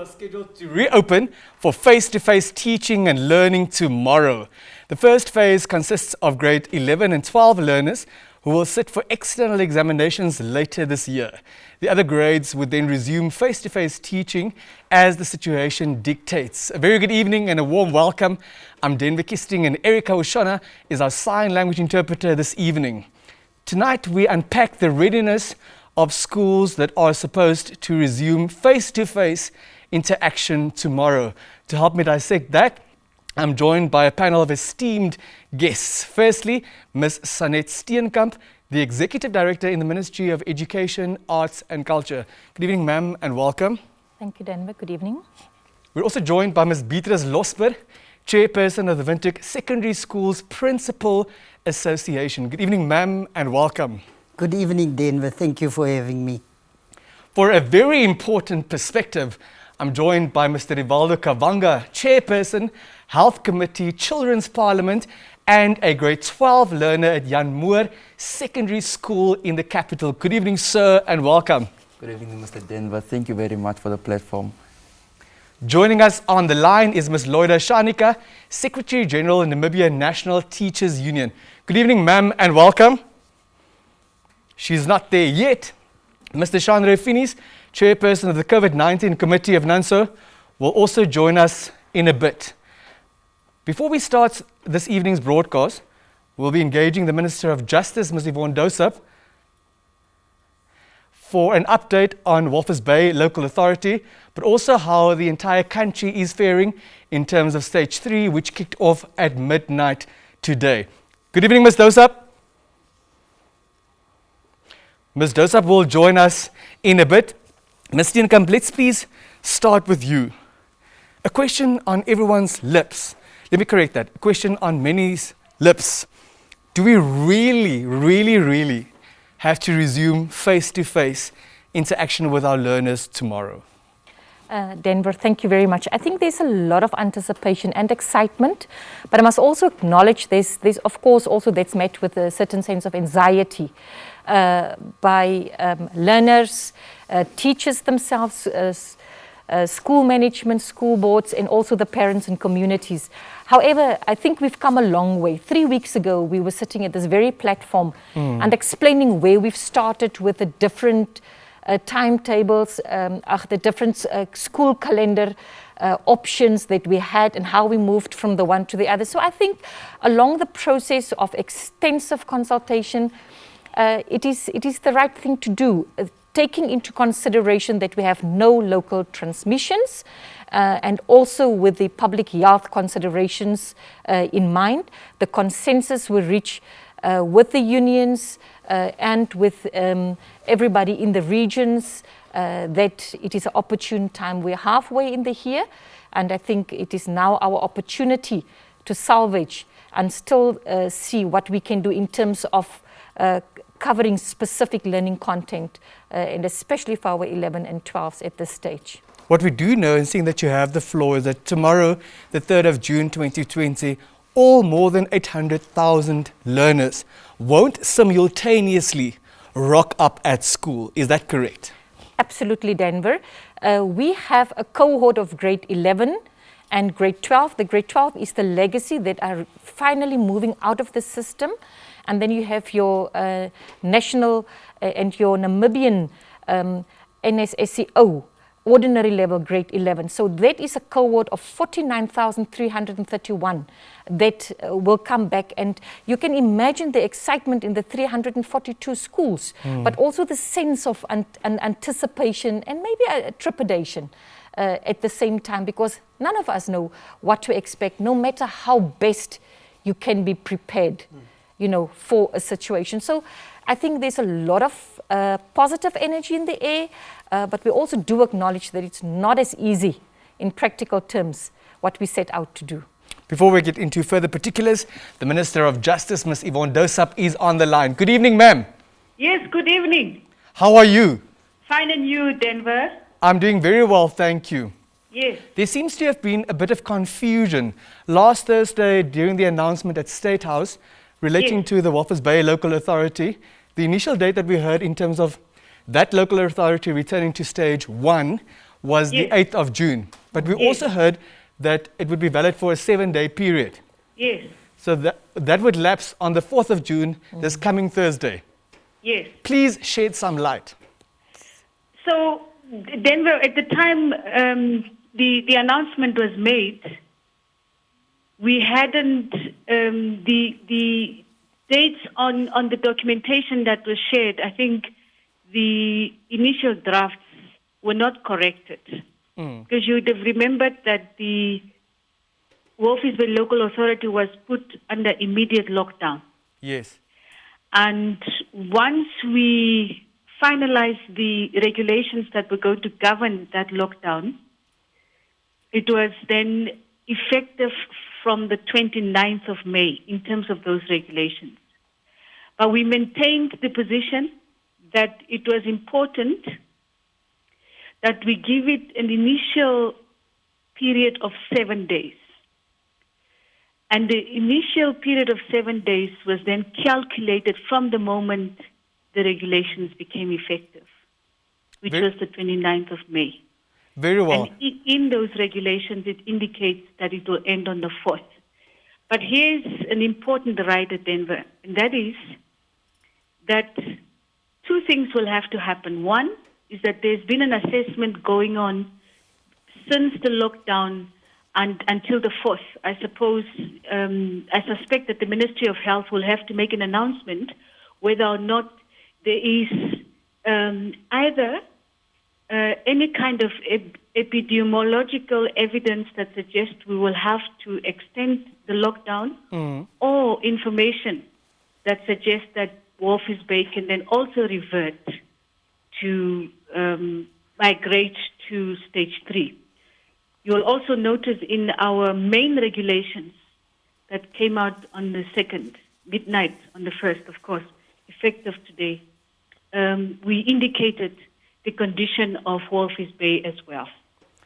are scheduled to reopen for face-to-face teaching and learning tomorrow. The first phase consists of grade 11 and 12 learners who will sit for external examinations later this year. The other grades would then resume face-to-face teaching as the situation dictates. A very good evening and a warm welcome. I'm Denver Kisting and Erica Oshona is our sign language interpreter this evening. Tonight we unpack the readiness of schools that are supposed to resume face-to-face interaction tomorrow. To help me dissect that, I'm joined by a panel of esteemed guests. Firstly, Ms. Sanet Steenkamp, the Executive Director in the Ministry of Education, Arts and Culture. Good evening, ma'am, and welcome. Thank you, Denver. Good evening. We're also joined by Ms. Beatrice Losper, Chairperson of the Windhoek Secondary Schools Principal Association. Good evening, ma'am, and welcome. Good evening, Denver. Thank you for having me. For a very important perspective, I'm joined by Mr. Rivaldo Kavanga, Chairperson, Health Committee, Children's Parliament, and a grade 12 learner at Jan Moore Secondary School in the capital. Good evening, sir, and welcome. Good evening, Mr. Denver. Thank you very much for the platform. Joining us on the line is Ms. Loida Shanika, Secretary General in Namibia National Teachers Union. Good evening, ma'am, and welcome. She's not there yet. Mr. Chandra Finis, Chairperson of the COVID-19 Committee of NANSO, will also join us in a bit. Before we start this evening's broadcast, we'll be engaging the Minister of Justice, Ms. Yvonne Dosap, for an update on Walvis Bay Local Authority, but also how the entire country is faring in terms of Stage 3, which kicked off at midnight today. Good evening, Ms. Dosap. Ms. Dosap will join us in a bit. Ms. Steenkamp, let's please start with you. A question on everyone's lips. Let me correct that. A question on many's lips. Do we really have to resume face-to-face interaction with our learners tomorrow? Denver, thank you very much. I think there's a lot of anticipation and excitement, but I must also acknowledge there's of course also that's met with a certain sense of anxiety by learners, teachers themselves, school management, school boards, and also the parents and communities. However, I think we've come a long way. 3 weeks ago, we were sitting at this very platform and explaining where we've started with the different timetables, the different school calendar options that we had and how we moved from the one to the other. So I think along the process of extensive consultation, it is the right thing to do, taking into consideration that we have no local transmissions and also with the public health considerations in mind. The consensus we reach with the unions and with everybody in the regions that it is an opportune time. We're halfway in the year, and I think it is now our opportunity to salvage and still see what we can do in terms of covering specific learning content, and especially for our 11 and 12s at this stage. What we do know, and seeing that you have the floor, is that tomorrow, the 3rd of June 2020, all more than 800,000 learners won't simultaneously rock up at school. Is that correct? Absolutely, Denver. We have a cohort of grade 11 and grade 12. The grade 12 is the legacy that are finally moving out of the system. And then you have your national and your Namibian NSSCO, ordinary level grade 11. So that is a cohort of 49,331 that will come back. And you can imagine the excitement in the 342 schools, but also the sense of anticipation and maybe a trepidation at the same time, because none of us know what to expect, no matter how best you can be prepared. For a situation. So I think there's a lot of positive energy in the air, but we also do acknowledge that it's not as easy in practical terms what we set out to do. Before we get into further particulars, the Minister of Justice, Ms. Yvonne Dosap, is on the line. Good evening, ma'am. Yes, good evening. How are you? Fine, and you, Denver? I'm doing very well, thank you. Yes. There seems to have been a bit of confusion. Last Thursday, during the announcement at State House, relating to the Walvis Bay Local Authority, the initial date that we heard in terms of that local authority returning to stage 1 was the Yes. 8th of June. But we also heard that it would be valid for a 7-day period. Yes, So that would lapse on the 4th of June, this coming Thursday. yes. Please shed some light. So, Denver, at the time the announcement was made, we hadn't, the dates on the documentation that was shared, I think the initial drafts were not corrected. Because you would have remembered that the Walvisville local authority was put under immediate lockdown. Yes. And once we finalized the regulations that were going to govern that lockdown, it was then effective from the 29th of May in terms of those regulations. But we maintained the position that it was important that we give it an initial period of 7 days. And the initial period of 7 days was then calculated from the moment the regulations became effective, which was the 29th of May. Very well. And in those regulations, it indicates that it will end on the 4th. But here's an important right at Denver, and that is that two things will have to happen. One is that there's been an assessment going on since the lockdown and until the 4th. I suppose, I suspect that the Ministry of Health will have to make an announcement whether or not there is either any kind of epidemiological evidence that suggests we will have to extend the lockdown or information that suggests that Walvis Bay can then also revert to migrate to stage 3. You'll also notice in our main regulations that came out on the 2nd, midnight on the 1st, of course, effective today, we indicated the condition of Walvis Bay as well.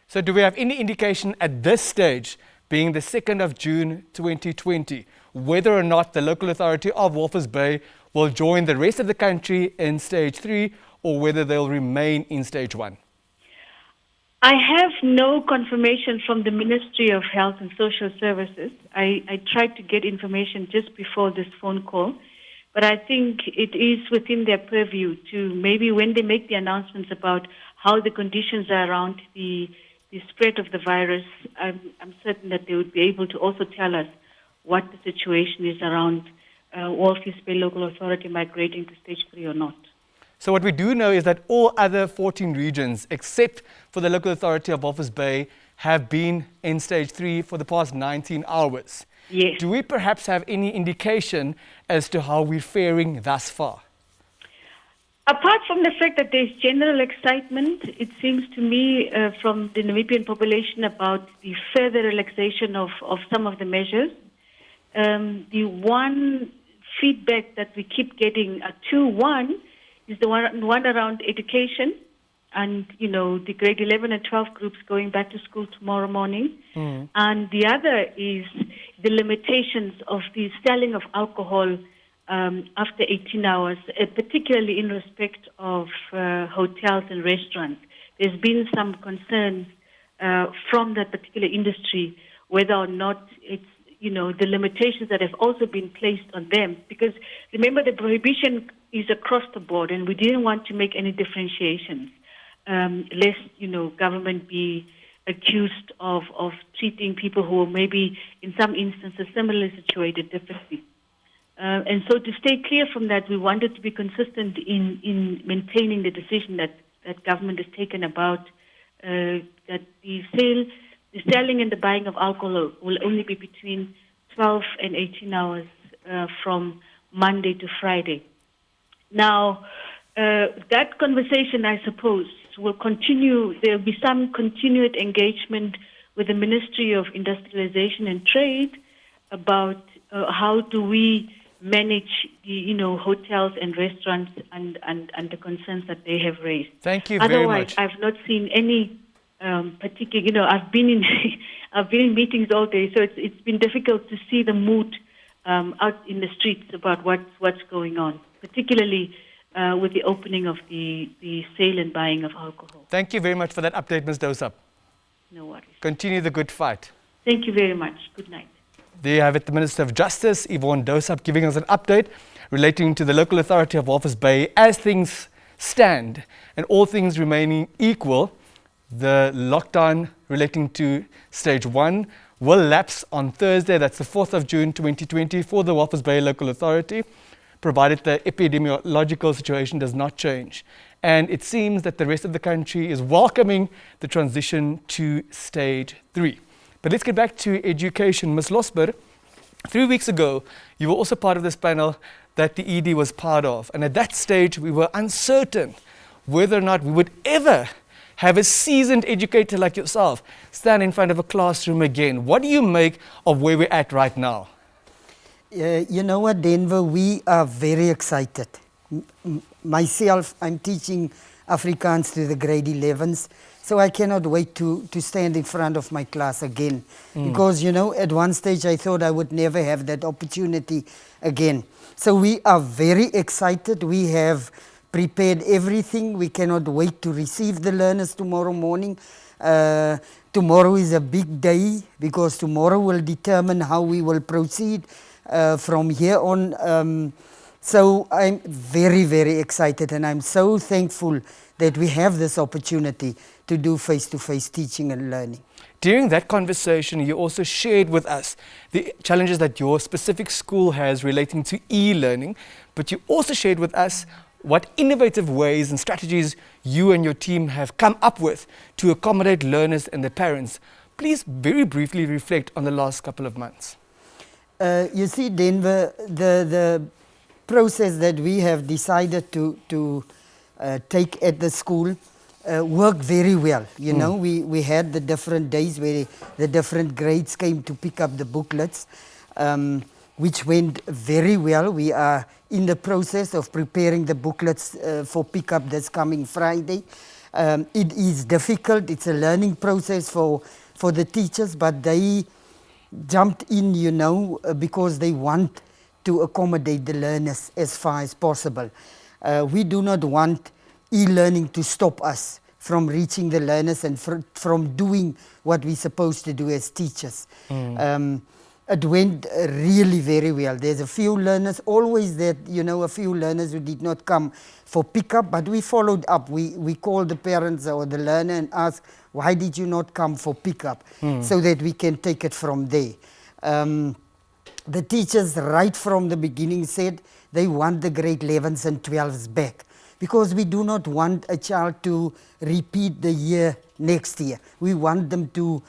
So do we have any indication at this stage, being the 2nd of June 2020, whether or not the local authority of Walvis Bay will join the rest of the country in stage 3 or whether they'll remain in stage 1? I have no confirmation from the Ministry of Health and Social Services. I tried to get information just before this phone call, but I think it is within their purview to maybe when they make the announcements about how the conditions are around the spread of the virus, I'm certain that they would be able to also tell us what the situation is around Walvis Bay Local Authority migrating to stage 3 or not. So what we do know is that all other 14 regions, except for the local authority of Walvis Bay, have been in stage 3 for the past 19 hours. Yes. Do we perhaps have any indication as to how we're faring thus far? Apart from the fact that there's general excitement, it seems to me from the Namibian population about the further relaxation of some of the measures. The one feedback that we keep getting one is the one around education and, the grade 11 and 12 groups going back to school tomorrow morning. And the other is the limitations of the selling of alcohol after 18 hours, particularly in respect of hotels and restaurants. There's been some concerns from that particular industry whether or not it's, the limitations that have also been placed on them. Because remember, the prohibition is across the board, and we didn't want to make any differentiations, lest, government be accused of treating people who are maybe in some instances similarly situated differently. And so to stay clear from that, we wanted to be consistent in maintaining the decision that government has taken about that the selling and the buying of alcohol will only be between 12 and 18 hours from Monday to Friday. Now, that conversation, I suppose, will continue. There will be some continued engagement with the Ministry of Industrialization and Trade about how do we manage the, hotels and restaurants and the concerns that they have raised. Thank you very much. Otherwise, I've not seen any particular. I've been in meetings all day, so it's been difficult to see the mood out in the streets about what's going on. Particularly with the opening of the sale and buying of alcohol. Thank you very much for that update, Ms. Dosap. No worries. Continue the good fight. Thank you very much. Good night. There you have it, the Minister of Justice, Yvonne Dosap, giving us an update relating to the local authority of Walvis Bay as things stand and all things remaining equal. The lockdown relating to stage 1 will lapse on Thursday, that's the 4th of June 2020 for the Walvis Bay Local Authority, provided the epidemiological situation does not change. And it seems that the rest of the country is welcoming the transition to stage 3. But let's get back to education. Ms. Losber, 3 weeks ago, you were also part of this panel that the ED was part of. And at that stage, we were uncertain whether or not we would ever have a seasoned educator like yourself stand in front of a classroom again. What do you make of where we're at right now? You know what, Denver, we are very excited. Myself, I'm teaching Afrikaans to the grade 11s, so I cannot wait to stand in front of my class again. Because, you know, at one stage I thought I would never have that opportunity again. So we are very excited. We have prepared everything. We cannot wait to receive the learners tomorrow morning. Tomorrow is a big day because tomorrow will determine how we will proceed from here on. So I'm very, very excited, and I'm so thankful that we have this opportunity to do face-to-face teaching and learning. During that conversation, you also shared with us the challenges that your specific school has relating to e-learning, but you also shared with us what innovative ways and strategies you and your team have come up with to accommodate learners and their parents. Please very briefly reflect on the last couple of months. You see, Denver, the process that we have decided to take at the school worked very well. You know, we had the different days where the different grades came to pick up the booklets, which went very well. We are in the process of preparing the booklets for pickup this coming Friday. It is difficult. It's a learning process for the teachers, but they jumped in, you know, because they want to accommodate the learners as far as possible. We do not want e-learning to stop us from reaching the learners and from doing what we're supposed to do as teachers. It went really very well. There's a few learners, always that, you know, a few learners who did not come for pickup, but we followed up. We called the parents or the learner and asked, why did you not come for pickup? So that we can take it from there. The teachers right from the beginning said they want the grade 11s and 12s back because we do not want a child to repeat the year next year. We want them to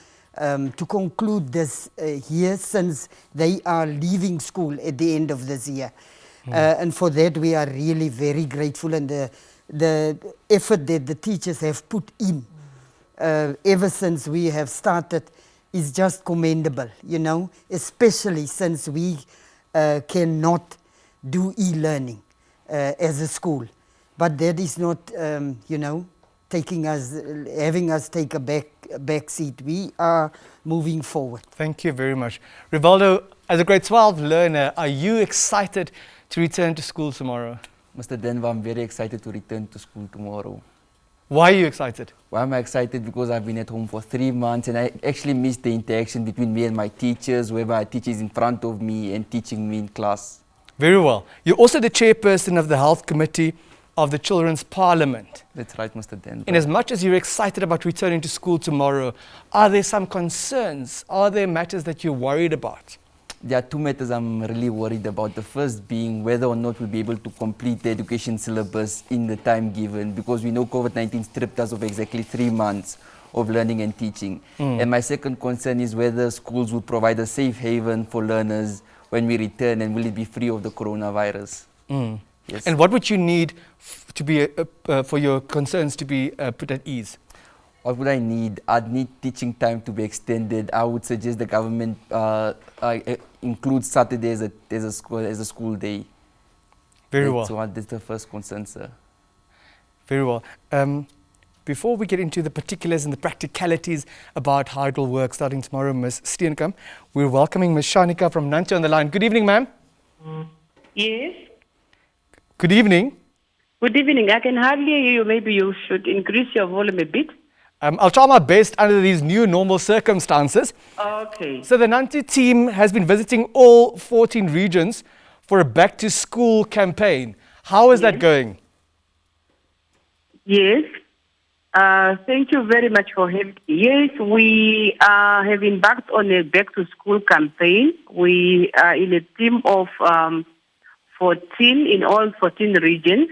conclude this year since they are leaving school at the end of this year. And for that we are really very grateful, and the effort that the teachers have put in ever since we have started is just commendable, you know, especially since we cannot do e-learning as a school. But that is not, you know, having us take a back seat. We are moving forward. Thank you very much. Rivaldo, as a grade 12 learner, are you excited to return to school tomorrow? Mr. Denver, I'm very excited to return to school tomorrow. Why are you excited? Why am I excited? Because I've been at home for 3 months and I actually miss the interaction between me and my teachers, where my teacher is in front of me and teaching me in class. Very well. You're also the chairperson of the Health Committee of the Children's Parliament. That's right, Mr. Denver. In as much as you're excited about returning to school tomorrow, are there some concerns? Are there matters that you're worried about? There are 2 matters I'm really worried about. The first being whether or not we'll be able to complete the education syllabus in the time given, because we know COVID-19 stripped us of exactly 3 months of learning and teaching. And my second concern is whether schools will provide a safe haven for learners when we return, and will it be free of the coronavirus? Yes. And what would you need to be for your concerns to be put at ease? What would I need? I'd need teaching time to be extended. I would suggest the government include Saturday as a school day. Very well. So that's the first concern, sir. Very well. Before we get into the particulars and the practicalities about how it will work starting tomorrow, Ms. Steenkamp, we're welcoming Ms. Shanika from Nancha on the line. Good evening, ma'am. Yes. Good evening. Good evening. I can hardly hear you. Maybe you should increase your volume a bit. I'll try my best under these new normal circumstances. Okay. So the Nantu team has been visiting all 14 regions for a back-to-school campaign. How is that going? Yes. Thank you very much for having me. Yes, we have embarked on a back-to-school campaign. We are in a team of 14 in all 14 regions.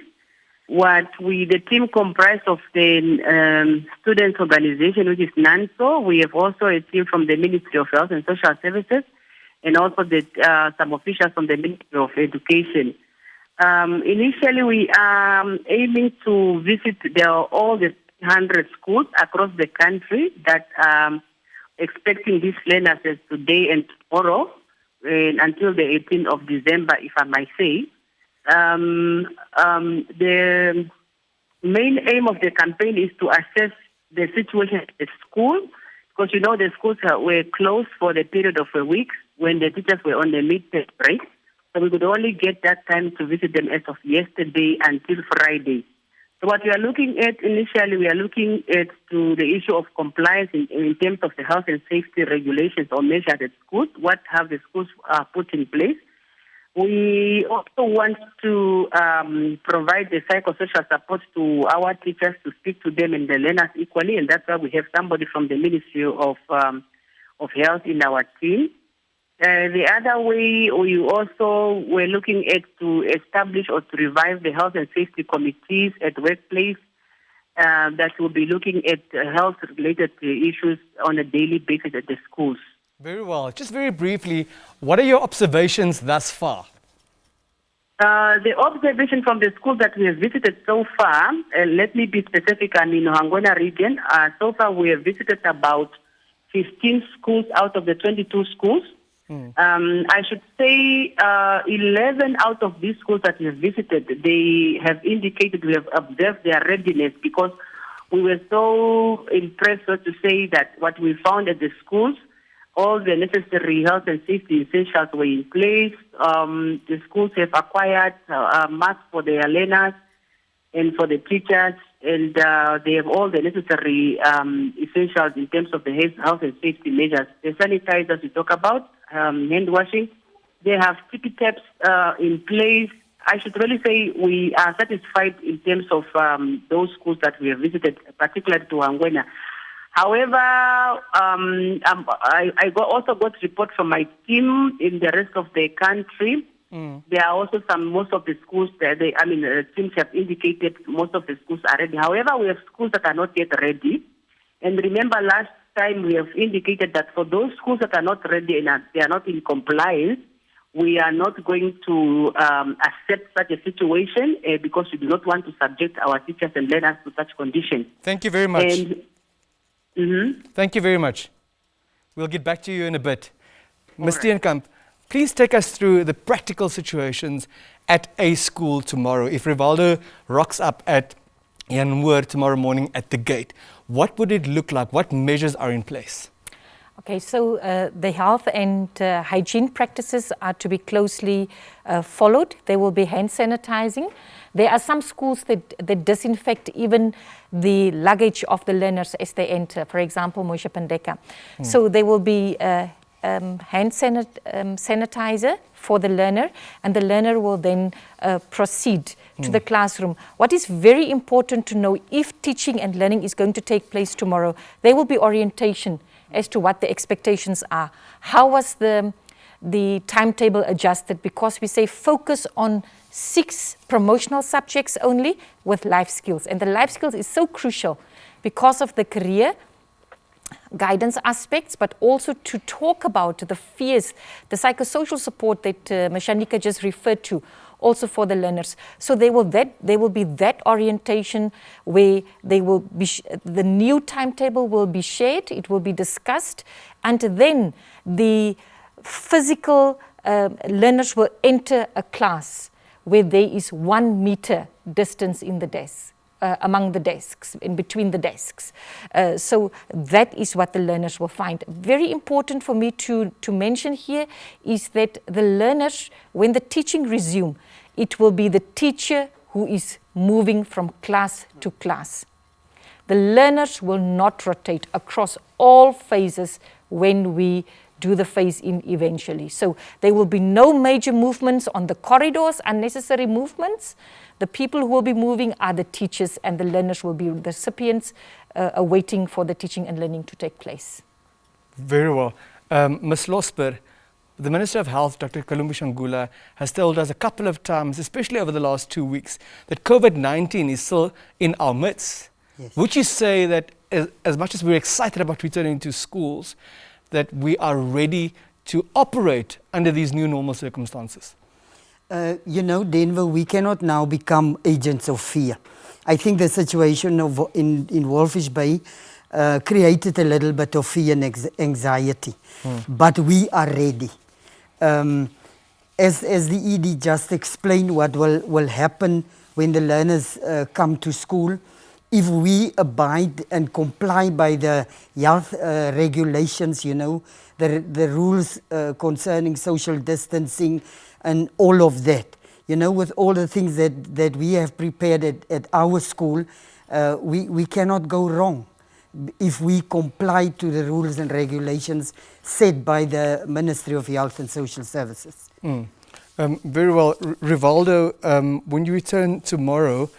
The team comprised of the students' organization, which is NANSO. We have also a team from the Ministry of Health and Social Services, and also some officials from the Ministry of Education. Initially, we are aiming to visit all the 100 schools across the country that are expecting these learners as today and tomorrow, and until the 18th of December, if I might say. The main aim of the campaign is to assess the situation at the school, because the schools were closed for the period of a week when the teachers were on the midterm break. So we could only get that time to visit them as of yesterday until Friday. So what we are looking at initially, we are looking at to the issue of compliance in terms of the health and safety regulations or measures at schools. What have the schools put in place? We also want to provide the psychosocial support to our teachers to speak to them and the learners equally, and that's why we have somebody from the Ministry of Health in our team. The other way, we also were looking at to establish or to revive the health and safety committees at workplace that will be looking at health-related issues on a daily basis at the schools. Very well. Just very briefly, what are your observations thus far? The observation from the schools that we have visited so far, let me be specific, I'm in Hangona region. So far, we have visited about 15 schools out of the 22 schools. I should say 11 out of these schools that we have visited, they have indicated, we have observed their readiness, because we were so impressed, so to say, that what we found at the schools, all the necessary health and safety essentials were in place. The schools have acquired masks for their learners and for the teachers, and they have all the necessary essentials in terms of the health and safety measures. The sanitizers we talk about, hand washing, they have tippy taps in place. I should really say we are satisfied in terms of those schools that we have visited, particularly to Angwena. However, I also got report from my team in the rest of the country. There are also most of the schools that the teams have indicated most of the schools are ready. However, we have schools that are not yet ready. And remember, last time we have indicated that for those schools that are not ready and they are not in compliance, we are not going to accept such a situation because we do not want to subject our teachers and learners to such conditions. Thank you very much. Thank you very much. We'll get back to you in a bit. Ms. Steenkamp, please take us through the practical situations at a school tomorrow. If Rivaldo rocks up at Janmoor tomorrow morning at the gate, what would it look like? What measures are in place? Okay, so the health and hygiene practices are to be closely followed. There will be hand sanitizing. There are some schools that disinfect even the luggage of the learners as they enter, for example, Moisha Pandeka. So there will be hand sanitizer for the learner, and the learner will then proceed to the classroom. What is very important to know, if teaching and learning is going to take place tomorrow, there will be orientation as to what the expectations are. How was the timetable adjusted? Because we say focus on 6 promotional subjects only with life skills. And the life skills is so crucial because of the career guidance aspects, but also to talk about the fears, the psychosocial support that Mashanika just referred to, also for the learners. So there will be that orientation where they will be the new timetable will be shared, it will be discussed, and then the physical learners will enter a class where there is 1 meter distance in the desk. Among the desks, in between the desks. So that is what the learners will find. Very important for me to mention here is that the learners, when the teaching resume, it will be the teacher who is moving from class to class. The learners will not rotate across all phases when we do the phase in eventually. So there will be no major movements on the corridors, unnecessary movements. The people who will be moving are the teachers, and the learners will be the recipients awaiting for the teaching and learning to take place. Very well. Ms. Losper, the Minister of Health, Dr. Kalumbi Shangula, has told us a couple of times, especially over the last 2 weeks, that COVID-19 is still in our midst. Yes. Would you say that as much as we're excited about returning to schools, that we are ready to operate under these new normal circumstances? Denver, we cannot now become agents of fear. I think the situation in Walfish Bay created a little bit of fear and anxiety, but we are ready. As the ED just explained what will happen when the learners come to school, if we abide and comply by the health regulations, the rules concerning social distancing and all of that, with all the things that we have prepared at our school, we cannot go wrong if we comply to the rules and regulations set by the Ministry of Health and Social Services. Very well. Rivaldo, when you return tomorrow,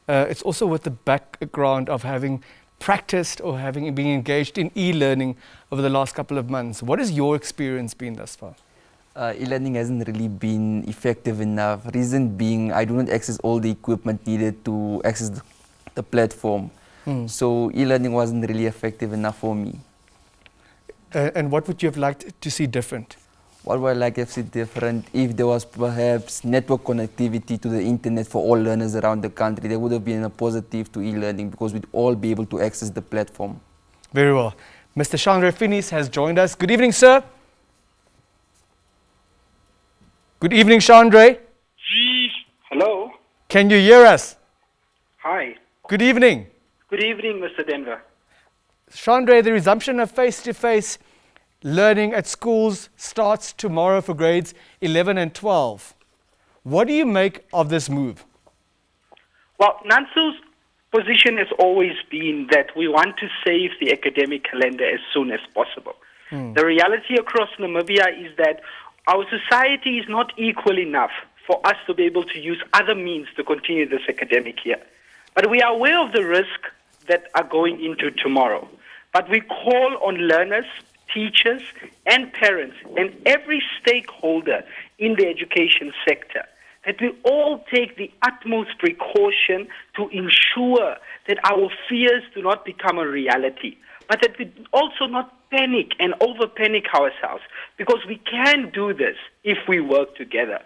it's also with the background of having practiced or being engaged in e-learning over the last couple of months. What has your experience been thus far? E-learning hasn't really been effective enough. Reason being, I do not access all the equipment needed to access the platform. So e-learning wasn't really effective enough for me. And what would you have liked to see different? What would I like to see different? If there was perhaps network connectivity to the internet for all learners around the country, there would have been a positive to e-learning because we'd all be able to access the platform. Very well. Mr. Chandra Finis has joined us. Good evening, sir. Good evening, Chandra. Hello. Can you hear us? Hi. Good evening. Good evening, Mr. Denver. Chandra, the resumption of face-to-face learning at schools starts tomorrow for grades 11 and 12. What do you make of this move? Well, NANSU's position has always been that we want to save the academic calendar as soon as possible. The reality across Namibia is that our society is not equal enough for us to be able to use other means to continue this academic year. But we are aware of the risk that are going into tomorrow. But we call on learners, teachers, and parents, and every stakeholder in the education sector that we all take the utmost precaution to ensure that our fears do not become a reality, but that we also not panic and over-panic ourselves, because we can do this if we work together.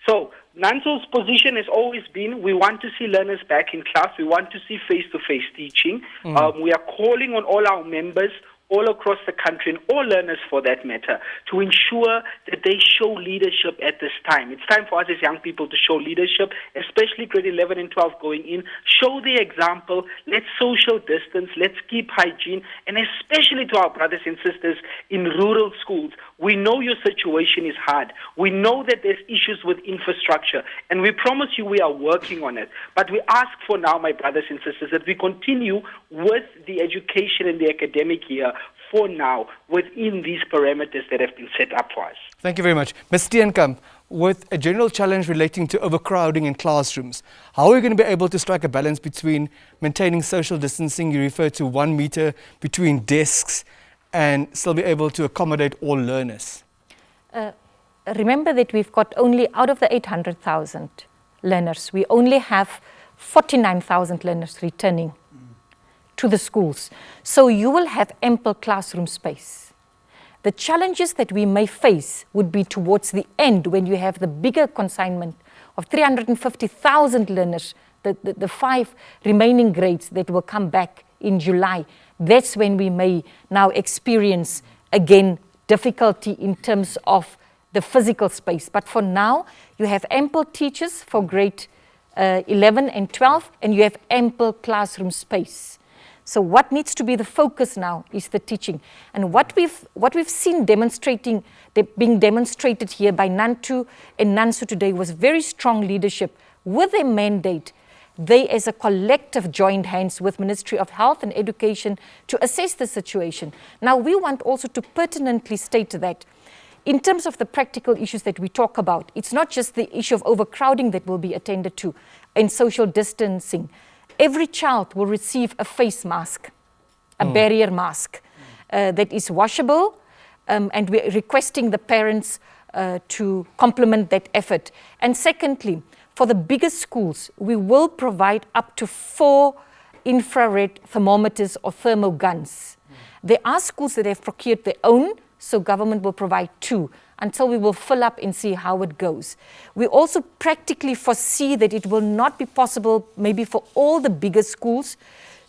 So NANSU's position has always been we want to see learners back in class. We want to see face-to-face teaching. We are calling on all our members all across the country, and all learners for that matter, to ensure that they show leadership at this time. It's time for us as young people to show leadership, especially grade 11 and 12 going in. Show the example. Let's social distance. Let's keep hygiene. And especially to our brothers and sisters in rural schools, we know your situation is hard. We know that there's issues with infrastructure, and we promise you we are working on it. But we ask for now, my brothers and sisters, that we continue with the education and the academic year for now within these parameters that have been set up for us. Thank you very much. Ms. Steenkamp, with a general challenge relating to overcrowding in classrooms, how are we going to be able to strike a balance between maintaining social distancing? You refer to 1 meter between desks, and still be able to accommodate all learners? Remember that we've got only, out of the 800,000 learners, we only have 49,000 learners returning to the schools. So you will have ample classroom space. The challenges that we may face would be towards the end, when you have the bigger consignment of 350,000 learners, the 5 remaining grades that will come back in July. That's when we may now experience again difficulty in terms of the physical space. But for now, you have ample teachers for grade 11 and 12, and you have ample classroom space. So what needs to be the focus now is the teaching. And what we've seen being demonstrated here by NANTU and NANSU today was very strong leadership with a mandate they as a collective joined hands with Ministry of Health and Education to assess the situation. Now, we want also to pertinently state that in terms of the practical issues that we talk about, it's not just the issue of overcrowding that will be attended to and social distancing. Every child will receive a face mask, a barrier mask that is washable, and we're requesting the parents to complement that effort. And secondly, for the biggest schools, we will provide up to 4 infrared thermometers or thermal guns. There are schools that have procured their own, so government will provide 2 until we will fill up and see how it goes. We also practically foresee that it will not be possible, maybe for all the bigger schools,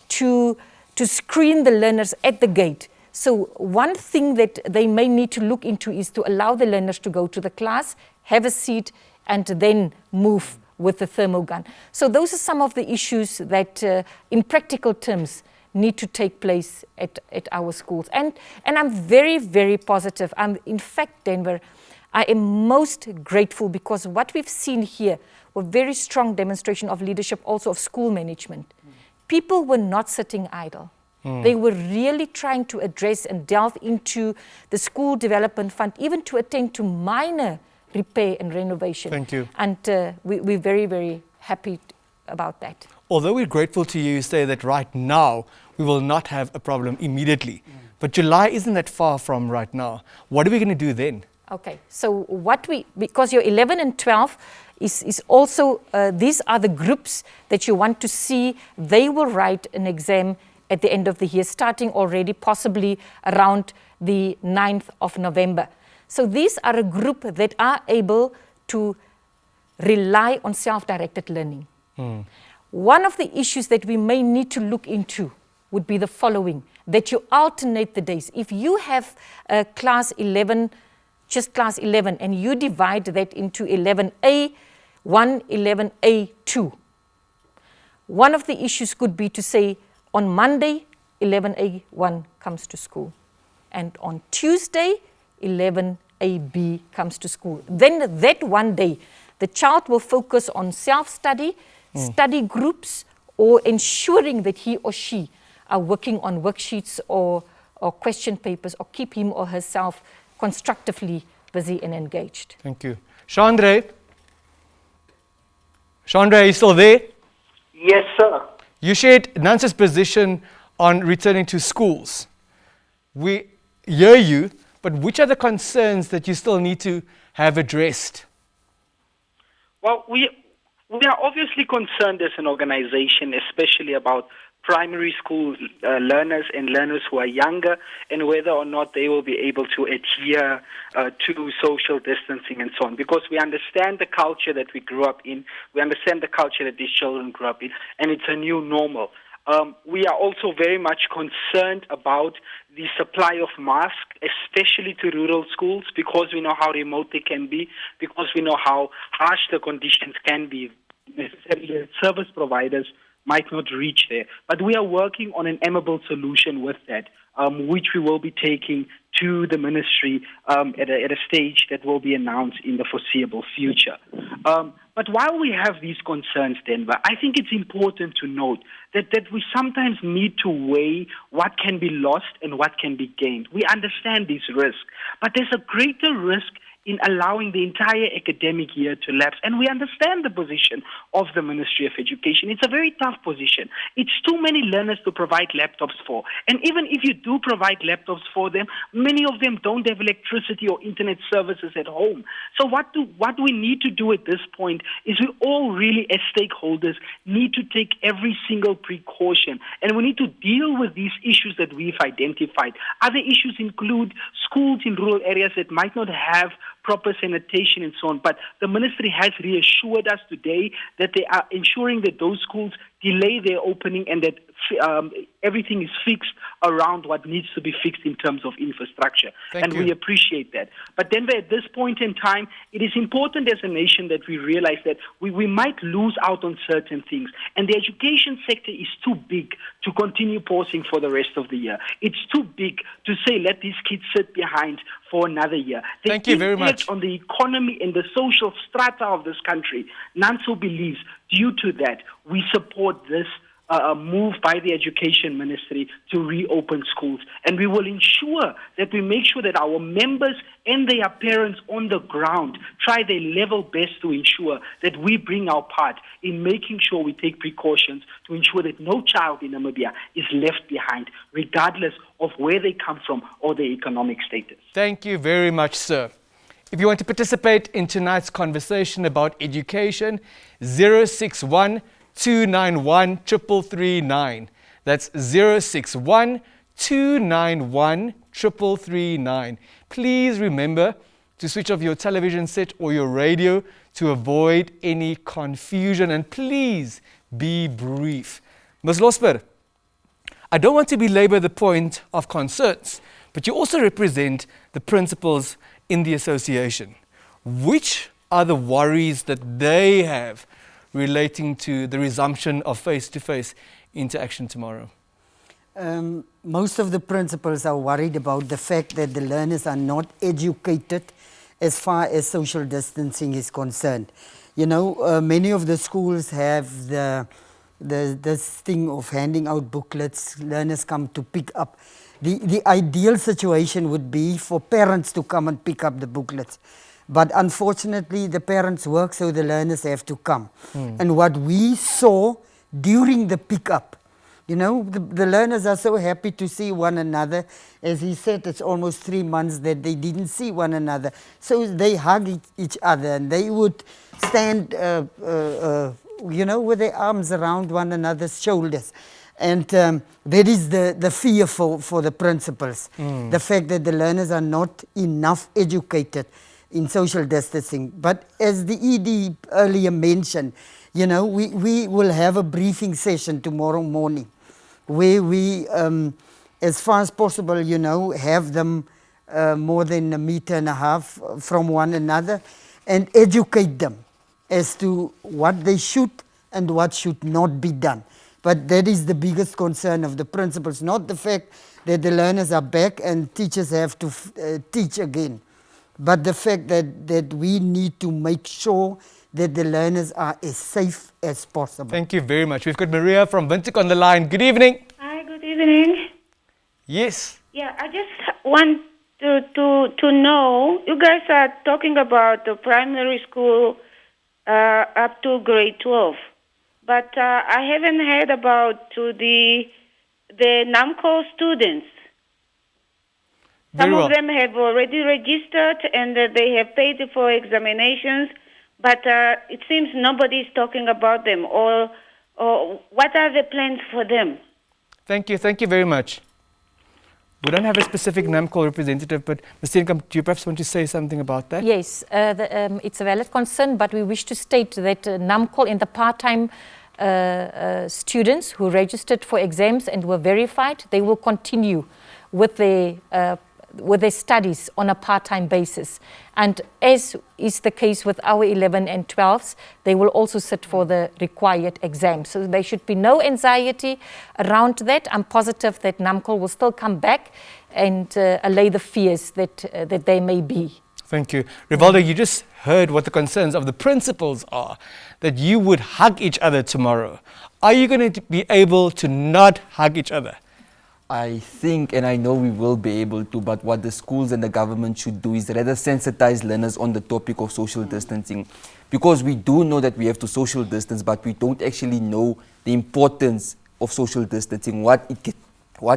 to screen the learners at the gate. So one thing that they may need to look into is to allow the learners to go to the class, have a seat, and then move with the thermal gun. So those are some of the issues that, in practical terms, need to take place at our schools. And I'm very, very positive. In fact, Denver, I am most grateful because what we've seen here were very strong demonstration of leadership, also of school management. People were not sitting idle. They were really trying to address and delve into the school development fund, even to attend to minor repair and renovation. Thank you. And we're very, very happy about that. Although we're grateful to you, say that right now we will not have a problem immediately. But July isn't that far from right now. What are we going to do then? Okay, so because your 11 and 12 is also, these are the groups that you want to see. They will write an exam at the end of the year, starting already possibly around the 9th of November. So these are a group that are able to rely on self-directed learning. One of the issues that we may need to look into would be the following, that you alternate the days. If you have class 11, just class 11, and you divide that into 11A1, 11A2, one of the issues could be to say, on Monday, 11A1 comes to school. And on Tuesday, 11AB comes to school. Then that one day, the child will focus on self-study, study groups, or ensuring that he or she are working on worksheets or question papers, or keep him or herself constructively busy and engaged. Thank you. Chandra, are you still there? Yes, sir. You shared Nance's position on returning to schools. We hear you, but which are the concerns that you still need to have addressed? Well, we are obviously concerned as an organization, especially about primary school learners and learners who are younger, and whether or not they will be able to adhere to social distancing and so on. Because we understand the culture that we grew up in, we understand the culture that these children grew up in, and it's a new normal. We are also very much concerned about the supply of masks, especially to rural schools, because we know how remote they can be, because we know how harsh the conditions can be. Necessarily, service providers might not reach there. But we are working on an amicable solution with that, which we will be taking to the ministry at a stage that will be announced in the foreseeable future. But while we have these concerns, Denver, I think it's important to note that we sometimes need to weigh what can be lost and what can be gained. We understand these risks, but there's a greater risk in allowing the entire academic year to lapse. And we understand the position of the Ministry of Education. It's a very tough position. It's too many learners to provide laptops for. And even if you do provide laptops for them, many of them don't have electricity or internet services at home. So what we need to do at this point is we all really, as stakeholders, need to take every single precaution. And we need to deal with these issues that we've identified. Other issues include schools in rural areas that might not have proper sanitation and so on. But the ministry has reassured us today that they are ensuring that those schools delay their opening and that everything is fixed around what needs to be fixed in terms of infrastructure. Thank you. We appreciate that. But Denver, at this point in time, it is important as a nation that we realize that we might lose out on certain things. And the education sector is too big to continue pausing for the rest of the year. It's too big to say, let these kids sit behind for another year. Thank you very much. On the economy and the social strata of this country, Nanso believes due to that, we support this move by the Education Ministry to reopen schools. And we will ensure that we make sure that our members and their parents on the ground try their level best to ensure that we bring our part in making sure we take precautions to ensure that no child in Namibia is left behind, regardless of where they come from or their economic status. Thank you very much, sir. If you want to participate in tonight's conversation about education, 061 291 339. That's 061 291 339. Please remember to switch off your television set or your radio to avoid any confusion, and please be brief. Ms. Losper, I don't want to belabor the point of concerns, but you also represent the principals in the association. Which are the worries that they have relating to the resumption of face-to-face interaction tomorrow? Most of the principals are worried about the fact that the learners are not educated as far as social distancing is concerned. You know, many of the schools have this thing of handing out booklets. Learners come to pick up. The ideal situation would be for parents to come and pick up the booklets. But unfortunately, the parents work, so the learners have to come. And what we saw during the pickup, you know, the learners are so happy to see one another. As he said, it's almost 3 months that they didn't see one another. So they hug each other, and they would stand, you know, with their arms around one another's shoulders. And that is the fear for the principals, the fact that the learners are not enough educated in social distancing. But as the ED earlier mentioned, you know, we will have a briefing session tomorrow morning where we, as far as possible, you know, have them more than 1.5 meters from one another and educate them as to what they should and what should not be done. But that is the biggest concern of the principals, not the fact that the learners are back and teachers have to teach again, but the fact that we need to make sure that the learners are as safe as possible. Thank you very much. We've got Maria from Windhoek on the line. Good evening. Hi, good evening. Yes. Yeah, I just want to know, you guys are talking about the primary school up to grade 12, but I haven't heard about the NAMCO students. Some of them have already registered and they have paid for examinations, but it seems nobody is talking about them. Or what are the plans for them? Thank you very much. We don't have a specific NAMCO representative, but Ms. Steenkamp, do you perhaps want to say something about that? Yes, it's a valid concern, but we wish to state that NAMCO in the part-time students who registered for exams and were verified, they will continue with their studies on a part-time basis. And as is the case with our 11 and 12s, they will also sit for the required exams. So there should be no anxiety around that. I'm positive that NAMCO will still come back and allay the fears that there may be. Thank you. Rivaldo, you just heard what the concerns of the principals are, that you would hug each other tomorrow. Are you going to be able to not hug each other? I think, and I know we will be able to, but what the schools and the government should do is rather sensitize learners on the topic of social distancing. Because we do know that we have to social distance, but we don't actually know the importance of social distancing, what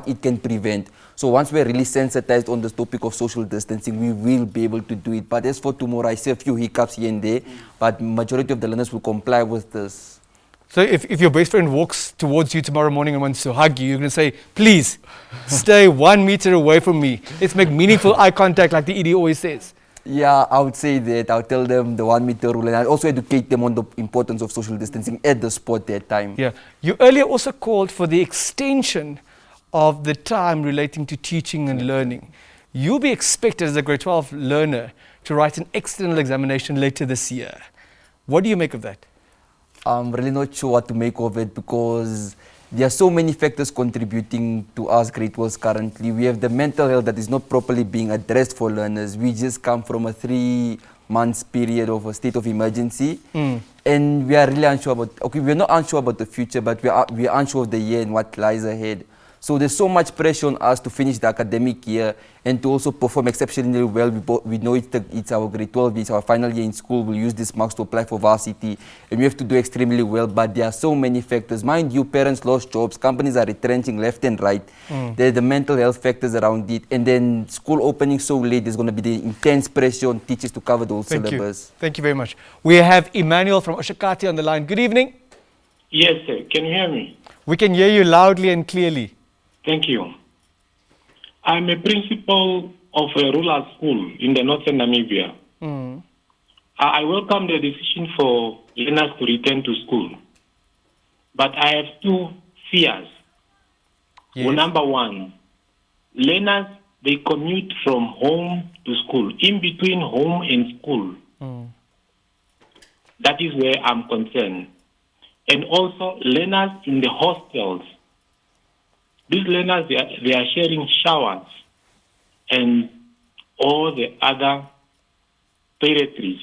it can prevent. So once we're really sensitized on this topic of social distancing, we will be able to do it. But as for tomorrow, I see a few hiccups here and there, but majority of the learners will comply with this. So if your best friend walks towards you tomorrow morning and wants to hug you, you're going to say, please, stay 1 meter away from me. Let's make meaningful eye contact like the ED always says. Yeah, I would say that. I'll tell them the 1 meter rule, and I'll also educate them on the importance of social distancing at the spot that time. Yeah. You earlier also called for the extension of the time relating to teaching and learning. You'll be expected as a grade 12 learner to write an external examination later this year. What do you make of that? I'm really not sure what to make of it because there are so many factors contributing to us grade 12s currently. We have the mental health that is not properly being addressed for learners. We just come from a 3 months period of a state of emergency. And we are really unsure about, we're not unsure about the future, but we are unsure of the year and what lies ahead. So there's so much pressure on us to finish the academic year and to also perform exceptionally well. We know it's our grade 12, it's our final year in school. We'll use these marks to apply for varsity, and we have to do extremely well. But there are so many factors. Mind you, parents lost jobs, companies are retrenching left and right. There are the mental health factors around it, and then school opening so late, there's going to be the intense pressure on teachers to cover the whole syllabus. Thank you very much. We have Emmanuel from Oshakati on the line. Good evening. Yes, sir. Can you hear me? We can hear you loudly and clearly. Thank you. I'm a principal of a rural school in the northern Namibia. I welcome the decision for learners to return to school. But I have two fears. Yes. Well, number one, learners, they commute from home to school. In between home and school, that is where I'm concerned. And also learners in the hostels. These learners, they are sharing showers and all the other toiletries.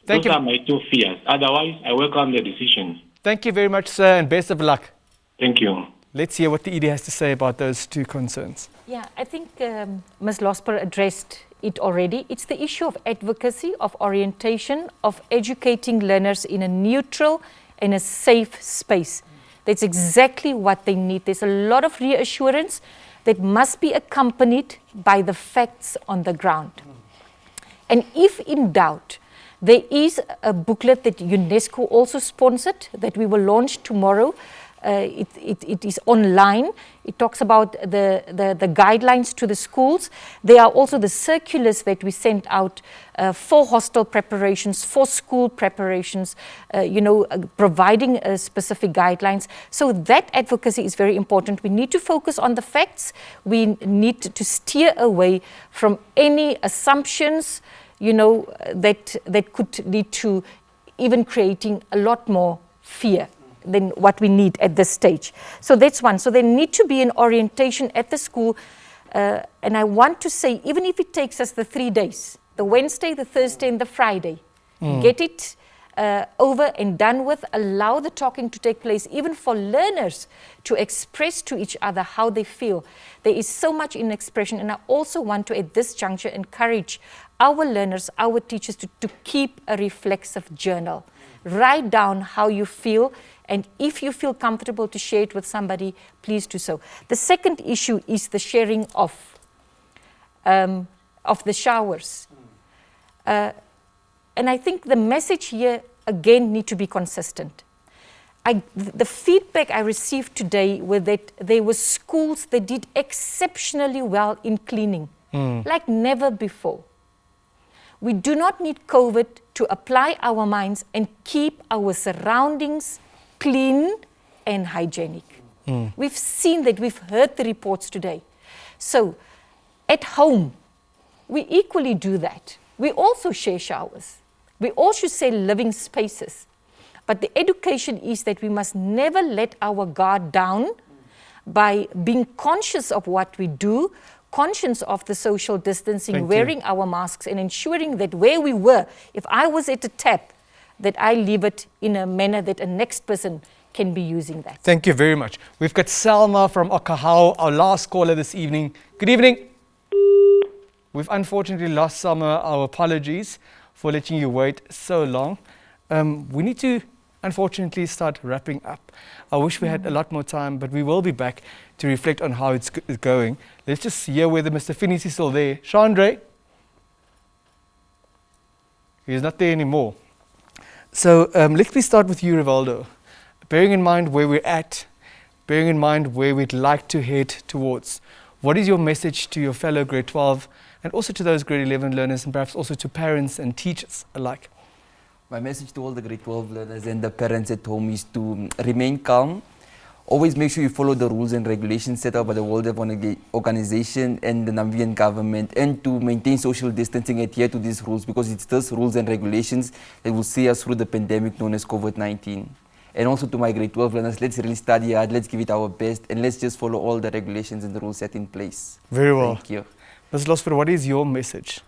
Those are my two fears. Otherwise, I welcome the decision. Thank you very much, sir, and best of luck. Thank you. Let's hear what the ED has to say about those two concerns. Yeah, I think Ms. Losper addressed it already. It's the issue of advocacy, of orientation, of educating learners in a neutral and a safe space. That's exactly what they need. There's a lot of reassurance that must be accompanied by the facts on the ground. And if in doubt, there is a booklet that UNESCO also sponsored that we will launch tomorrow. It is online. It talks about the guidelines to the schools. There are also the circulars that we sent out for hostel preparations, for school preparations, providing specific guidelines. So that advocacy is very important. We need to focus on the facts. We need to steer away from any assumptions, that could lead to even creating a lot more fear than what we need at this stage. So that's one. So there need to be an orientation at the school. And I want to say, even if it takes us the 3 days, the Wednesday, the Thursday, and the Friday, get it over and done with, allow the talking to take place, even for learners to express to each other how they feel. There is so much in expression, and I also want to, at this juncture, encourage our learners, our teachers to keep a reflexive journal. Write down how you feel, and if you feel comfortable to share it with somebody, please do so. The second issue is the sharing of the showers. And I think the message here, again, need to be consistent. The feedback I received today was that there were schools that did exceptionally well in cleaning, like never before. We do not need COVID to apply our minds and keep our surroundings clean and hygienic. We've seen that, we've heard the reports today. So at home, we equally do that. We also share showers. We also share living spaces. But the education is that we must never let our guard down by being conscious of what we do, conscious of the social distancing, wearing our masks, and ensuring that where we were, if I was at a tap, that I leave it in a manner that a next person can be using that. Thank you very much. We've got Selma from Okahau, our last caller this evening. Good evening. We've unfortunately lost Selma. Our apologies for letting you wait so long. We need to, unfortunately, start wrapping up. I wish we had a lot more time, but we will be back to reflect on how it's going. Let's just hear whether Mr. Finis is still there. Chandre? He's not there anymore. So let me start with you, Rivaldo. Bearing in mind where we're at, bearing in mind where we'd like to head towards, what is your message to your fellow grade 12 and also to those grade 11 learners and perhaps also to parents and teachers alike? My message to all the grade 12 learners and the parents at home is to remain calm. Always make sure you follow the rules and regulations set up by the World Health Organization and the Namibian government, and to maintain social distancing, adhere to these rules, because it's those rules and regulations that will see us through the pandemic known as COVID-19. And also to my grade 12 learners, let's really study hard, let's give it our best, and let's just follow all the regulations and the rules set in place. Very well. Thank you. Ms. Losper, what is your message?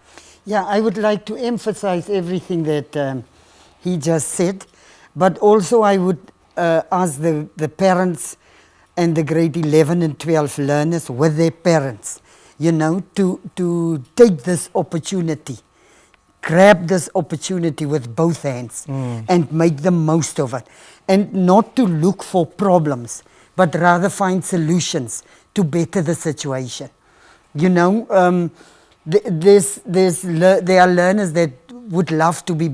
Yeah, I would like to emphasize everything that he just said, but also I would ask the parents and the grade 11 and 12 learners with their parents, to take this opportunity, grab this opportunity with both hands and make the most of it. And not to look for problems, but rather find solutions to better the situation. There are learners that would love to be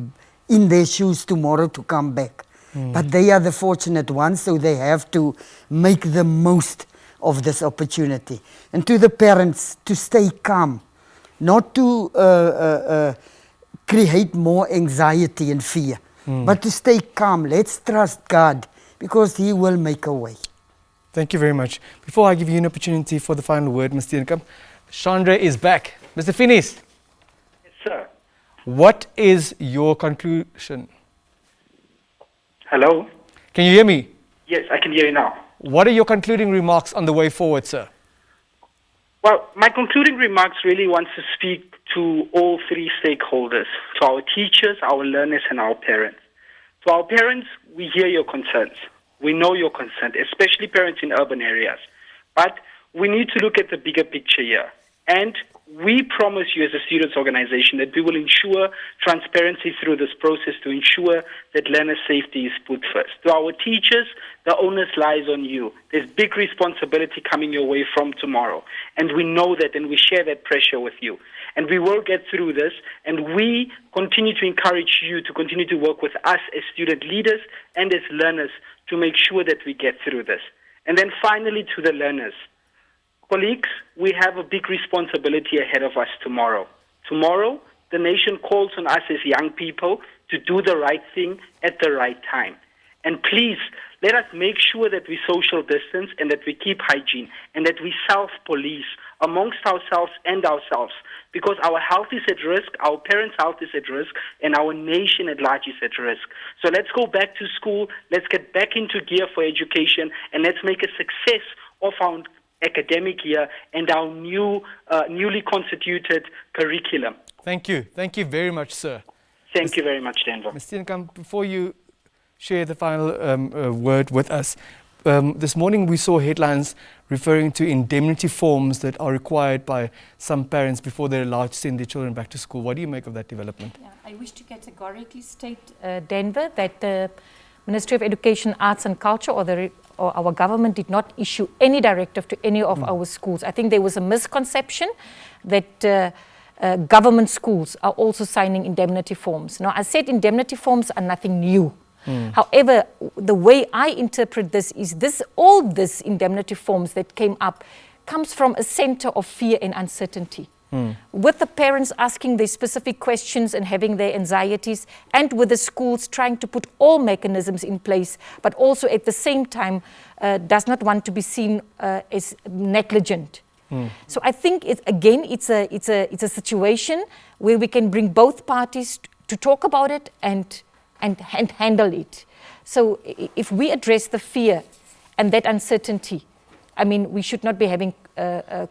in their shoes tomorrow to come back. But they are the fortunate ones, so they have to make the most of this opportunity. And to the parents, to stay calm, not to create more anxiety and fear, but to stay calm. Let's trust God, because He will make a way. Thank you very much. Before I give you an opportunity for the final word, Mr. Steenkamp, Chandra is back. Mr. Finis. Yes, sir. What is your conclusion? Hello? Can you hear me? Yes, I can hear you now. What are your concluding remarks on the way forward, sir? Well, my concluding remarks really want to speak to all three stakeholders, to our teachers, our learners, and our parents. To our parents, we hear your concerns. We know your concerns, especially parents in urban areas. But we need to look at the bigger picture here. And we promise you as a students' organization that we will ensure transparency through this process to ensure that learner safety is put first. To our teachers, the onus lies on you. There's big responsibility coming your way from tomorrow. And we know that, and we share that pressure with you. And we will get through this, and we continue to encourage you to continue to work with us as student leaders and as learners to make sure that we get through this. And then finally, to the learners. Colleagues, we have a big responsibility ahead of us tomorrow. Tomorrow, the nation calls on us as young people to do the right thing at the right time. And please, let us make sure that we social distance and that we keep hygiene and that we self-police amongst ourselves and ourselves, because our health is at risk, our parents' health is at risk, and our nation at large is at risk. So let's go back to school, let's get back into gear for education, and let's make a success of our academic year and our newly constituted curriculum. Thank you. Thank you very much, sir. Thank you very much, Denver. Mr. Steenkamp, before you share the final word with us, this morning we saw headlines referring to indemnity forms that are required by some parents before they're allowed to send their children back to school. What do you make of that development? Yeah, I wish to categorically state, Denver, that the Ministry of Education, Arts and Culture or our government did not issue any directive to any of our schools. I think there was a misconception that government schools are also signing indemnity forms. Now, I said indemnity forms are nothing new. However, the way I interpret this is all this indemnity forms that came up comes from a center of fear and uncertainty. With the parents asking their specific questions and having their anxieties, and with the schools trying to put all mechanisms in place, but also at the same time does not want to be seen as negligent. So I think it's a situation where we can bring both parties to talk about it and handle it. So if we address the fear and that uncertainty, I mean, we should not be having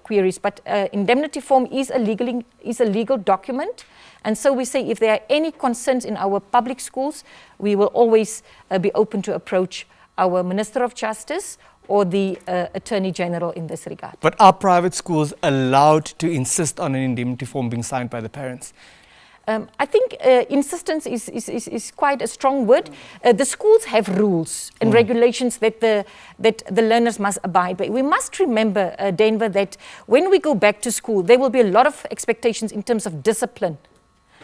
queries, but indemnity form is a legal document, and so we say if there are any concerns in our public schools, we will always be open to approach our Minister of Justice or the Attorney General in this regard. But are private schools allowed to insist on an indemnity form being signed by the parents? I think insistence is quite a strong word. The schools have rules and regulations that the learners must abide by. We must remember, Denver, that when we go back to school, there will be a lot of expectations in terms of discipline,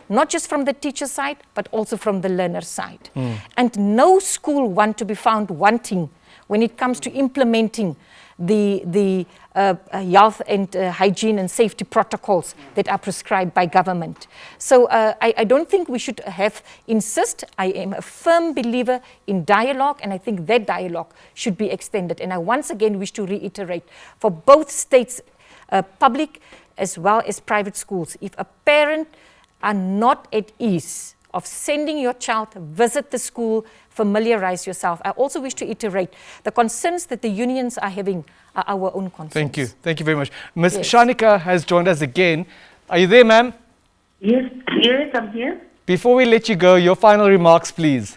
not just from the teacher side, but also from the learner side. And no school want to be found wanting when it comes to implementing the health and hygiene and safety protocols that are prescribed by government. So I don't think we should insist. I am a firm believer in dialogue, and I think that dialogue should be extended. And I once again wish to reiterate, for both states, public as well as private schools, if a parent are not at ease of sending your child, visit the school, familiarize yourself. I also wish to iterate the concerns that the unions are having are our own concerns. Thank you. Thank you very much. Ms. Shanika has joined us again. Are you there, ma'am? Yes, I'm here. Before we let you go, your final remarks, please.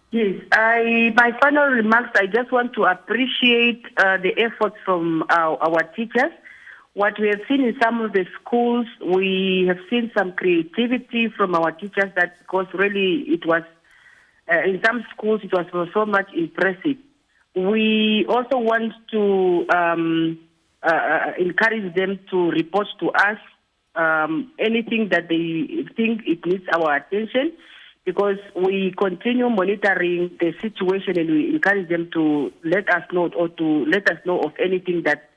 Yes, my final remarks, I just want to appreciate the efforts from our teachers. What we have seen in some of the schools, we have seen some creativity from our teachers that, because really it was, in some schools it was so much impressive. We also want to encourage them to report to us anything that they think it needs our attention, because we continue monitoring the situation and we encourage them to let us know of anything that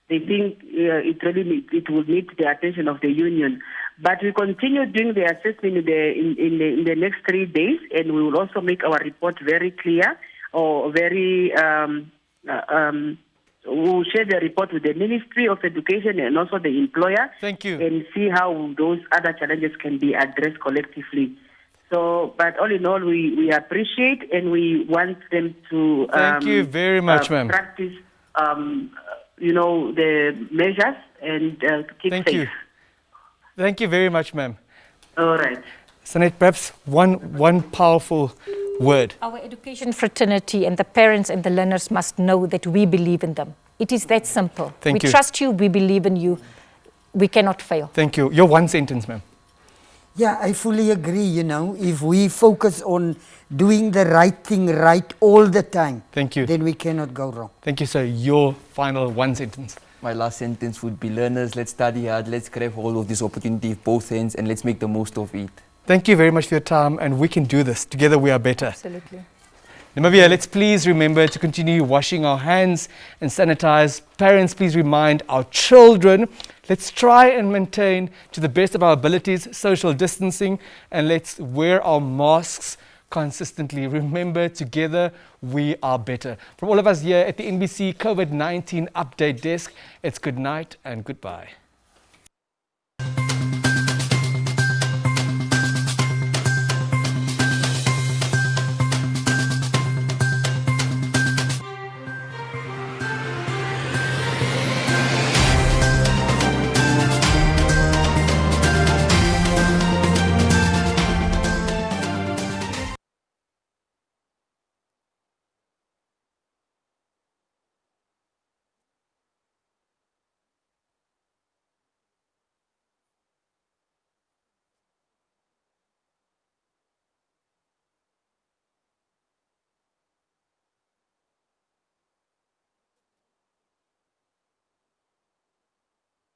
they think it will need the attention of the union. But we continue doing the assessment in the next 3 days, and we will also make our report very clear, or very we'll share the report with the Ministry of Education and also the employer. Thank you. And see how those other challenges can be addressed collectively. So, but all in all, we appreciate and we want them to Thank you very much, ma'am. practice, the measures and keep Thank safe. you. Thank you very much, ma'am. All right. Sanet, perhaps one powerful word. Our education fraternity and the parents and the learners must know that we believe in them. It is that simple. Thank we you. trust you, we believe in you. We cannot fail. Thank you. Your one sentence, ma'am. Yeah, I fully agree. If we focus on doing the right thing right all the time, Thank you. then we cannot go wrong. Thank you, sir. Your final one sentence. My last sentence would be, learners, let's study hard, let's grab hold of this opportunity with both hands, and let's make the most of it. Thank you very much for your time, and we can do this. Together we are better. Absolutely. Namibia, let's please remember to continue washing our hands and sanitize. Parents, please remind our children. Let's try and maintain, to the best of our abilities, social distancing, and let's wear our masks consistently. Remember, together we are better. From all of us here at the NBC COVID-19 Update Desk, it's good night and goodbye.